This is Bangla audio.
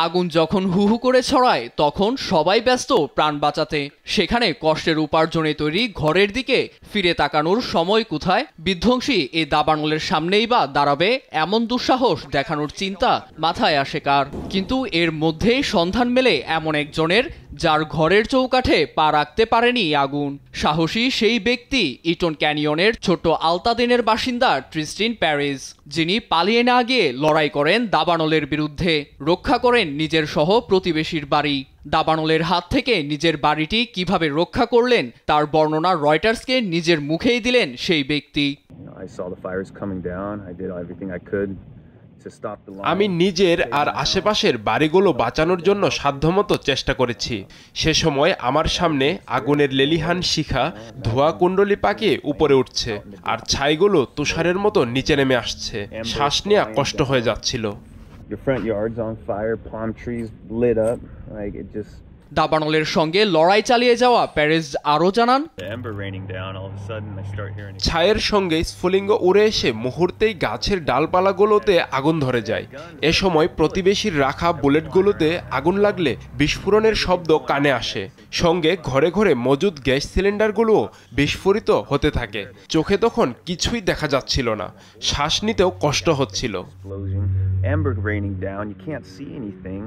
আগুন যখন হুহু করে ছড়ায় তখন সবাই ব্যস্ত প্রাণ বাঁচাতে। সেখানে কষ্টের উপার্জনে তৈরি ঘরের দিকে ফিরে তাকানোর সময় কোথায়? বিধ্বংসী এই দাবানলের সামনেই বা দাঁড়াবে এমন দুঃসাহস দেখানোর চিন্তা মাথায় আসে কার? কিন্তু এর মধ্যেই সন্ধান মেলে এমন একজনের, যার ঘরের চৌকাঠে পা রাখতে পারেনি আগুন। সাহসী সেই ব্যক্তি ইটন ক্যানিয়নের ছোট্ট আলতাদিনের বাসিন্দা ট্রিস্টিন প্যারিস, যিনি পালিয়ে না গিয়ে লড়াই করেন দাবানলের বিরুদ্ধে, রক্ষা করেন নিজের সহ প্রতিবেশীর বাড়ি। দাবানলের হাত থেকে নিজের বাড়িটি কিভাবে রক্ষা করলেন তার বর্ণনা রয়টার্সকে নিজের মুখেই দিলেন সেই ব্যক্তি। আমি নিজের আর আশেপাশের বাড়িগুলো বাঁচানোর জন্য সাধ্যমতো চেষ্টা করেছি। সে সময় আমার সামনে আগুনের লেলিহান শিখা ধোঁয়া কুণ্ডলি পাকিয়ে উপরে উঠছে, আর ছাইগুলো তুষারের মতো নিচে নেমে আসছে। শ্বাস নেওয়া কষ্ট হয়ে যাচ্ছিল। দাবানলের সঙ্গে লড়াই চালিয়ে যাওয়া প্যারিস আরও জানান, ছায়ের সঙ্গে স্ফুলিঙ্গ উড়ে এসে মুহূর্তেই গাছের ডালপালাগুলোতে আগুন ধরে যায়। এ সময় প্রতিবেশীর রাখা বুলেটগুলোতে আগুন লাগলে বিস্ফোরণের শব্দ কানে আসে। সঙ্গে ঘরে ঘরে মজুদ গ্যাস সিলিন্ডারগুলোও বিস্ফোরিত হতে থাকে। চোখে তখন কিছুই দেখা যাচ্ছিল না, শ্বাস নিতেও কষ্ট হচ্ছিল।